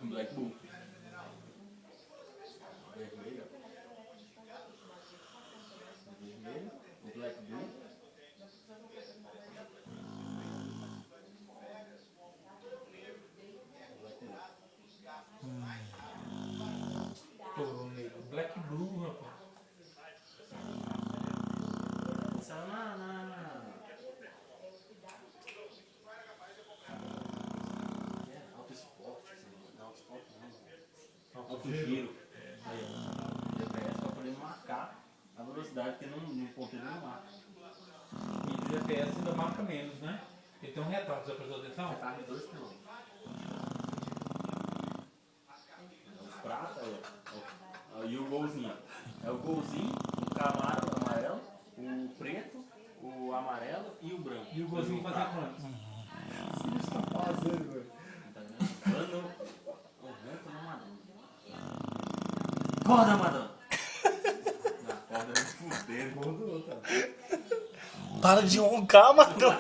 Um Black Bull. Vermelho. Vermelho. O Black Bull. Pô, amigo, Black Blue, rapaz. Saiu Auto esporte, não, auto esporte não. Alto giro. Aí, ó. GPS pra poder marcar a velocidade, porque no ponteiro não marca. E o GPS ainda marca menos, né? Ele tem um retrato, já prestou atenção? Recarga de 2 km. Os pratos, aí, ó. E o golzinho. É o golzinho, o camaro amarelo, o preto, o amarelo e o branco. E o golzinho fazia quanto? O que você tá fazendo, velho? Tá vendo? O ronco na Madonna. Acorda, Madonna! Na corda é um fudeiro, gordou, tá? Para de roncar, Madonna.